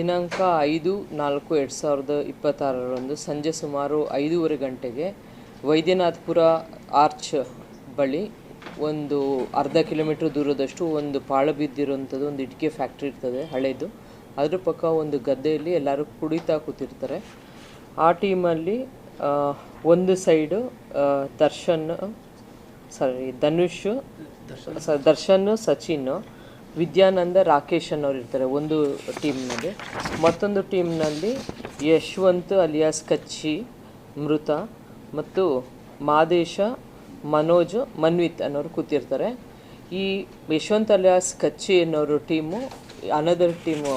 ದಿನಾಂಕ 5/4/2026 ಸಂಜೆ ಸುಮಾರು 5:30 ಗಂಟೆಗೆ ವೈದ್ಯನಾಥಪುರ ಆರ್ಚ್ ಬಳಿ ಒಂದು ಅರ್ಧ ಕಿಲೋಮೀಟರ್ ದೂರದಷ್ಟು ಒಂದು ಪಾಳು ಬಿದ್ದಿರುವಂಥದ್ದು ಒಂದು ಇಟ್ಟಿಗೆ ಫ್ಯಾಕ್ಟ್ರಿ ಇರ್ತದೆ ಹಳೇದು. ಅದ್ರ ಪಕ್ಕ ಒಂದು ಗದ್ದೆಯಲ್ಲಿ ಎಲ್ಲರೂ ಕುಡಿತಾ ಕೂತಿರ್ತಾರೆ. ಆ ಟೀಮಲ್ಲಿ ಒಂದು ಸೈಡು ದರ್ಶನ್, ಸಚಿನ್, ವಿದ್ಯಾನಂದ, ರಾಕೇಶ್ ಅನ್ನೋರು ಇರ್ತಾರೆ ಒಂದು ಟೀಮ್ನಲ್ಲಿ. ಮತ್ತೊಂದು ಟೀಮ್ನಲ್ಲಿ ಯಶವಂತ್ ಅಲಿಯಾಸ್ ಕಚ್ಚಿ, ಮೃತ, ಮತ್ತು ಮಾದೇಶ, ಮನೋಜ್, ಮನ್ವಿತ್ ಅನ್ನೋರು ಕೂತಿರ್ತಾರೆ. ಈ ಯಶವಂತ್ ಅಲಿಯಾಸ್ ಕಚ್ಚಿ ಅನ್ನೋರು ಟೀಮು ಅನದರ್ ಟೀಮು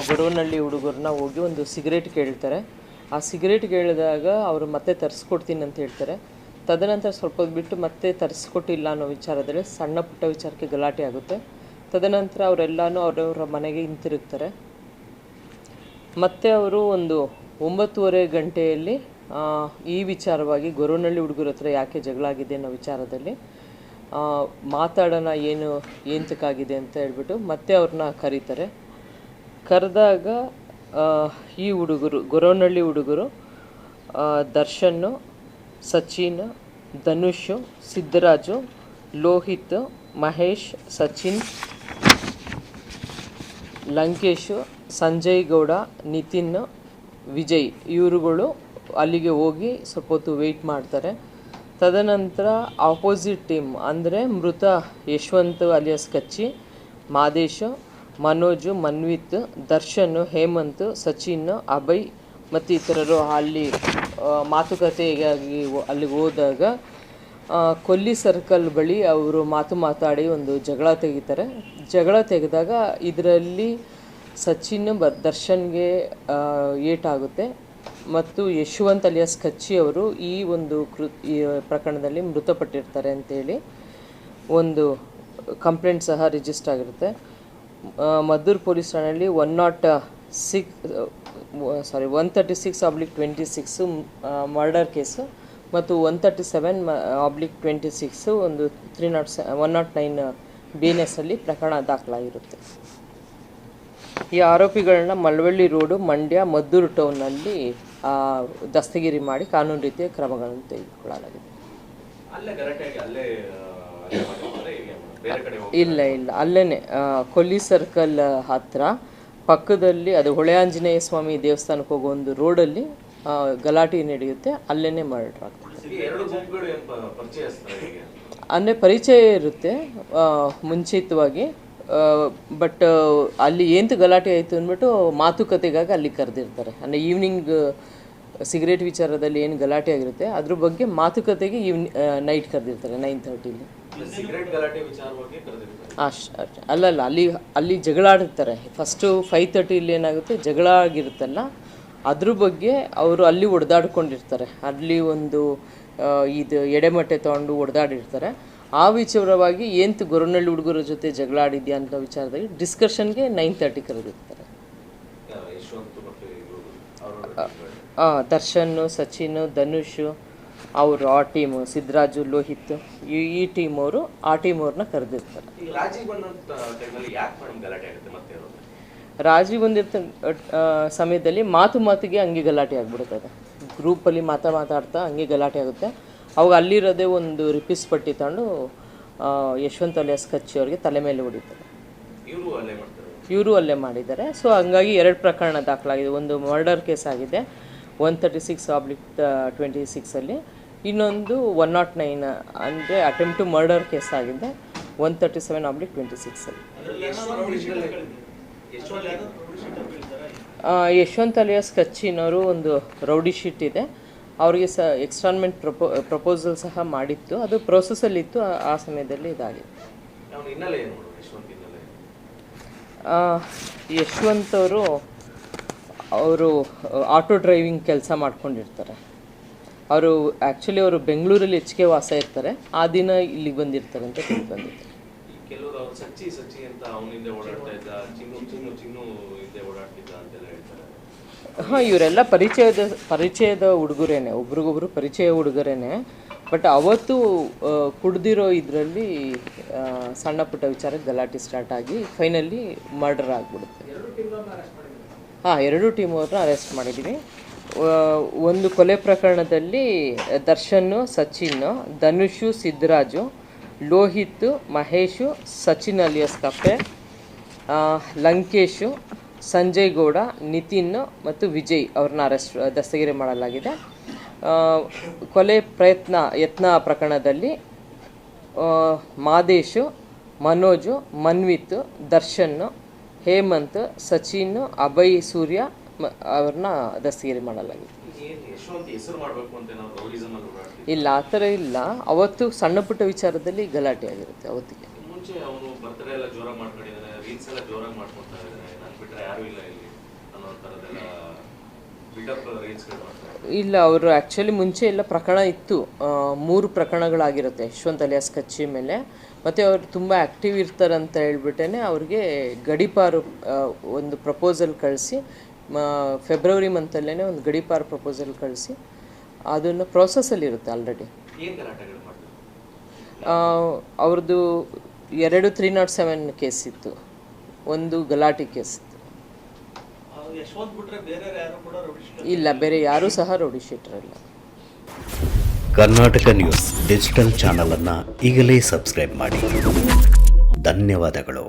ಗೊರವನಹಳ್ಳಿ ಹುಡುಗರನ್ನ ಹೋಗಿ ಒಂದು ಸಿಗರೇಟ್ ಕೇಳ್ತಾರೆ. ಆ ಸಿಗರೇಟ್ ಕೇಳಿದಾಗ ಅವರು ಮತ್ತೆ ತರಿಸ್ಕೊಡ್ತೀನಿ ಅಂತ ಹೇಳ್ತಾರೆ. ತದನಂತರ ಸ್ವಲ್ಪ ಹೊತ್ತು ಬಿಟ್ಟು ಮತ್ತೆ ತರಿಸ್ಕೊಟ್ಟಿಲ್ಲ ಅನ್ನೋ ವಿಚಾರದಲ್ಲಿ ಸಣ್ಣ ಪುಟ್ಟ ವಿಚಾರಕ್ಕೆ ಗಲಾಟೆ ಆಗುತ್ತೆ. ತದನಂತರ ಅವರೆಲ್ಲನೂ ಅವರವರ ಮನೆಗೆ ಹಿಂತಿರುಗ್ತಾರೆ. ಮತ್ತು ಅವರು ಒಂದು 9:30 ಗಂಟೆಯಲ್ಲಿ ಈ ವಿಚಾರವಾಗಿ ಗೊರವನಹಳ್ಳಿ ಹುಡುಗರ ಹತ್ರ ಯಾಕೆ ಜಗಳ ಆಗಿದೆ ಅನ್ನೋ ವಿಚಾರದಲ್ಲಿ ಮಾತಾಡೋಣ, ಏನಕ್ಕಾಗಿದೆ ಅಂತ ಹೇಳ್ಬಿಟ್ಟು ಮತ್ತೆ ಅವ್ರನ್ನ ಕರೀತಾರೆ. ಕರೆದಾಗ ಈ ಹುಡುಗರು ಗೊರವನಹಳ್ಳಿ ಹುಡುಗರು ದರ್ಶನ್, ಸಚಿನ್, ಧನುಷ್, ಸಿದ್ದರಾಜು, ಲೋಹಿತ್, ಮಹೇಶ್, ಸಚಿನ್, ಲಂಕೇಶ್, ಸಂಜಯ್ ಗೌಡ, ನಿತಿನ್, ವಿಜಯ್ ಇವರುಗಳು ಅಲ್ಲಿಗೆ ಹೋಗಿ ಸ್ವಲ್ಪ ಹೊತ್ತು ವೆಯ್ಟ್ ಮಾಡ್ತಾರೆ. ತದನಂತರ ಆಪೋಸಿಟ್ ಟೀಮ್ ಅಂದರೆ ಮೃತ ಯಶವಂತ್ ಅಲಿಯಾಸ್ ಕಚ್ಚಿ, ಮಾದೇಶ್, ಮನೋಜ್, ಮನ್ವಿತ್, ದರ್ಶನ್, ಹೇಮಂತ್, ಸಚಿನ್, ಅಭಯ್ ಮತ್ತು ಇತರರು ಅಲ್ಲಿ ಮಾತುಕತೆಗಾಗಿ ಅಲ್ಲಿಗೆ ಹೋದಾಗ ಕೊಲ್ಲಿ ಸರ್ಕಲ್ ಬಳಿ ಅವರು ಮಾತಾಡಿ ಒಂದು ಜಗಳ ತೆಗಿತಾರೆ. ಜಗಳ ತೆಗೆದಾಗ ಇದರಲ್ಲಿ ಸಚಿನ್ ದರ್ಶನ್ಗೆ ಏಟಾಗುತ್ತೆ ಮತ್ತು ಯಶವಂತ್ ಅಲಿಯಾಸ್ ಕಚ್ಚಿ ಅವರು ಈ ಒಂದು ಈ ಪ್ರಕರಣದಲ್ಲಿ ಮೃತಪಟ್ಟಿರ್ತಾರೆ ಅಂತೇಳಿ ಒಂದು ಕಂಪ್ಲೇಂಟ್ ಸಹ ರಿಜಿಸ್ಟರ್ ಆಗಿರುತ್ತೆ. ಮದ್ದೂರು ಪೊಲೀಸ್ ಠಾಣೆಯಲ್ಲಿ 136/26 ಮರ್ಡರ್ ಕೇಸು ಮತ್ತು 137/26 ಒಂದು 109 BNS ಅಲ್ಲಿ ಪ್ರಕರಣ ದಾಖಲಾಗಿರುತ್ತೆ. ಈ ಆರೋಪಿಗಳನ್ನ ಮಳವಳ್ಳಿ ರೋಡು, ಮಂಡ್ಯ, ಮದ್ದೂರು ಟೌನ್ನಲ್ಲಿ ದಸ್ತಗಿರಿ ಮಾಡಿ ಕಾನೂನು ರೀತಿಯ ಕ್ರಮಗಳನ್ನು ತೆಗೆದುಕೊಳ್ಳಲಾಗಿದೆ. ಇಲ್ಲ ಅಲ್ಲೇ ಕೊಲ್ಲಿ ಸರ್ಕಲ್ ಹತ್ರ ಪಕ್ಕದಲ್ಲಿ ಅದು ಹೊಳೆ ಆಂಜನೇಯ ಸ್ವಾಮಿ ದೇವಸ್ಥಾನಕ್ಕೆ ಹೋಗೋ ಒಂದು ರೋಡಲ್ಲಿ ಗಲಾಟೆ ನಡೆಯುತ್ತೆ. ಅಲ್ಲೇ ಮರ್ಡರ್ ಆಗ್ತದೆ. ಅಂದರೆ ಪರಿಚಯ ಇರುತ್ತೆ ಮುಂಚಿತವಾಗಿ, ಬಟ್ ಅಲ್ಲಿ ಏನು ಗಲಾಟೆ ಆಯಿತು ಅಂದ್ಬಿಟ್ಟು ಮಾತುಕತೆಗಾಗಿ ಅಲ್ಲಿ ಕರೆದಿರ್ತಾರೆ. ಅಂದರೆ ಈವ್ನಿಂಗ್ ಸಿಗರೇಟ್ ವಿಚಾರದಲ್ಲಿ ಏನು ಗಲಾಟೆ ಆಗಿರುತ್ತೆ ಅದ್ರ ಬಗ್ಗೆ ಮಾತುಕತೆಗೆ ನೈಟ್ ಕರೆದಿರ್ತಾರೆ 9:30. ಅಲ್ಲ ಅಲ್ಲಿ ಜಗಳ ಆಡಿರ್ತಾರೆ. ಫಸ್ಟು 5:30 ಏನಾಗುತ್ತೆ ಜಗಳ ಆಗಿರುತ್ತಲ್ಲ, ಅದ್ರ ಬಗ್ಗೆ ಅವರು ಅಲ್ಲಿ ಹೊಡೆದಾಡ್ಕೊಂಡಿರ್ತಾರೆ. ಅಲ್ಲಿ ಒಂದು ಇದು ಎಡೆಮಟ್ಟೆ ತೊಗೊಂಡು ಹೊಡೆದಾಡಿರ್ತಾರೆ. ಆ ವಿಚಾರವಾಗಿ ಏನು ಗೊರವನಹಳ್ಳಿ ಹುಡುಗರ ಜೊತೆ ಜಗಳ ಆಡಿದ್ಯಾ ಅಂತ ವಿಚಾರದಲ್ಲಿ ಡಿಸ್ಕಷನ್ಗೆ 9:30 ಕರೆದಿರ್ತಾರೆ. ದರ್ಶನ್, ಸಚಿನ್, ಧನುಷ್ ಅವರು ಆ ಟೀಮು, ಸಿದ್ದರಾಜು, ಲೋಹಿತ್ ಈ ಟೀಮ್ ಅವರು ಆ ಟೀಮ್ ಅವ್ರನ್ನ ಕರೆದಿರ್ತಾರೆ. ರಾಜಿ ಬಂದಿರ್ತ ಸಮಯದಲ್ಲಿ ಮಾತಿಗೆ ಹಂಗೆ ಗಲಾಟೆ ಆಗಿಬಿಡುತ್ತದೆ. ಗ್ರೂಪಲ್ಲಿ ಮಾತಾಡ್ತಾ ಹಂಗೆ ಗಲಾಟೆ ಆಗುತ್ತೆ. ಅವಾಗ ಅಲ್ಲಿರೋದೇ ಒಂದು ರಿಪೀಸ್ ಪಟ್ಟಿ ತಗೊಂಡು ಯಶವಂತ್ ಅಲಿಯಾಸ್ ಕಚ್ಚಿ ಅವ್ರಿಗೆ ತಲೆ ಮೇಲೆ ಹೊಡಿತಾರೆ. ಇವರು ಅಲ್ಲೇ ಮಾಡಿದ್ದಾರೆ. ಸೊ ಹಂಗಾಗಿ 2 ಪ್ರಕರಣ ದಾಖಲಾಗಿದೆ. ಒಂದು ಮರ್ಡರ್ ಕೇಸ್ ಆಗಿದೆ 136/26 ಇನ್ನೊಂದು 109 ಅಂದರೆ ಅಟೆಂಪ್ಟ್ ಟು ಮರ್ಡರ್ ಕೇಸ್ ಆಗಿದೆ 137/26. ಯಶವಂತ್ ಅಲಿಯಾಸ್ ಕಚ್ಚಿನವರು ಒಂದು ರೌಡಿ ಶೀಟ್ ಇದೆ. ಅವರಿಗೆ ಎಕ್ಸ್ಟಾಲ್ಮೆಂಟ್ ಪ್ರಪೋಸಲ್ ಸಹ ಮಾಡಿತ್ತು. ಅದು ಪ್ರೋಸೆಸ್ಸಲ್ಲಿತ್ತು. ಆ ಸಮಯದಲ್ಲಿ ಇದಾಗಿದೆ. ಯಶವಂತ್ ಅವರು ಆಟೋ ಡ್ರೈವಿಂಗ್ ಕೆಲಸ ಮಾಡ್ಕೊಂಡಿರ್ತಾರೆ. ಅವರು ಬೆಂಗಳೂರಲ್ಲಿ ಹೆಚ್ಚಿಗೆ ವಾಸ ಇರ್ತಾರೆ. ಆ ದಿನ ಇಲ್ಲಿಗೆ ಬಂದಿರ್ತಾರೆ ಅಂತ ತಿಳ್ಕೊಂಡು ಬಂದಿದ್ದಾರೆ. ಇವರೆಲ್ಲ ಪರಿಚಯದ ಹುಡುಗರೇನೆ, ಒಬ್ರಿಗೊಬ್ರು ಪರಿಚಯ ಹುಡುಗರೇನೆ. ಬಟ್ ಅವತ್ತು ಕುಡ್ದಿರೋ ಇದರಲ್ಲಿ ಸಣ್ಣ ಪುಟ್ಟ ವಿಚಾರಕ್ಕೆ ಗಲಾಟೆ ಸ್ಟಾರ್ಟ್ ಆಗಿ ಫೈನಲಿ ಮರ್ಡರ್ ಆಗಿಬಿಡುತ್ತೆ. 2 ಟೀಮ್ ಅವ್ರನ್ನ ಅರೆಸ್ಟ್ ಮಾಡಿದ್ದೀವಿ. ಒಂದು ಕೊಲೆ ಪ್ರಕರಣದಲ್ಲಿ ದರ್ಶನ್ ಸಚಿನ್, ಧನುಷು ಸಿದ್ದರಾಜು, ಲೋಹಿತ್ ಮಹೇಶು, ಸಚಿನ್ ಅಲಿಯಾಸ್ ಕಪ್ಪೆ, ಲಂಕೇಶು, ಸಂಜಯ್ ಗೌಡ, ನಿತಿನ್ ಮತ್ತು ವಿಜಯ್ ಅವ್ರನ್ನ ದಸ್ತಗಿರಿ ಮಾಡಲಾಗಿದೆ. ಕೊಲೆ ಯತ್ನ ಪ್ರಕರಣದಲ್ಲಿ ಮಾದೇಶು, ಮನೋಜು, ಮನ್ವಿತ್, ದರ್ಶನ್, ಹೇಮಂತ್, ಸಚಿನ್, ಅಭಯ್, ಸೂರ್ಯ ಅವ್ರನ್ನ ದಸ್ತಗಿರಿ ಮಾಡಲಾಗಿದೆ. ಇಲ್ಲ, ಆ ಥರ ಇಲ್ಲ. ಅವತ್ತು ಸಣ್ಣ ಪುಟ್ಟ ವಿಚಾರದಲ್ಲಿ ಗಲಾಟೆ ಆಗಿರುತ್ತೆ. ಅವತ್ತಿಗೆ ಇಲ್ಲ, ಅವರು ಆ್ಯಕ್ಚುಲಿ ಮುಂಚೆ ಎಲ್ಲ ಪ್ರಕರಣ ಇತ್ತು. 3 ಪ್ರಕರಣಗಳಾಗಿರುತ್ತೆ ಯಶವಂತ್ ಅಲಿಯಾಸ್ ಕಚ್ಚಿ ಮೇಲೆ. ಮತ್ತು ಅವರು ತುಂಬ ಆ್ಯಕ್ಟಿವ್ ಇರ್ತಾರೆ ಅಂತ ಹೇಳ್ಬಿಟ್ಟೇ ಅವ್ರಿಗೆ ಗಡೀಪಾರು ಒಂದು ಪ್ರಪೋಸಲ್ ಕಳಿಸಿ, ಫೆಬ್ರವರಿ ಮಂತಲ್ಲೇ ಒಂದು ಗಡೀಪಾರು ಪ್ರಪೋಸಲ್ ಕಳಿಸಿ ಅದನ್ನು ಪ್ರೋಸೆಸ್ಸಲ್ಲಿರುತ್ತೆ ಆಲ್ರೆಡಿ. ಅವ್ರದ್ದು 2 307 ಕೇಸ್ ಇತ್ತು, ಒಂದು ಗಲಾಟೆ ಕೇಸ್ ಇತ್ತು. ಇಲ್ಲ, ಬೇರೆ ಯಾರೂ ಸಹ ರೌಡಿ ಶೀಟರ್ ಇಲ್ಲ. ಕರ್ನಾಟಕ ನ್ಯೂಸ್ ಡಿಜಿಟಲ್ ಚಾನಲ್ ಅನ್ನು ಈಗಲೇ ಸಬ್ಸ್ಕ್ರೈಬ್ ಮಾಡಿ. ಧನ್ಯವಾದಗಳು.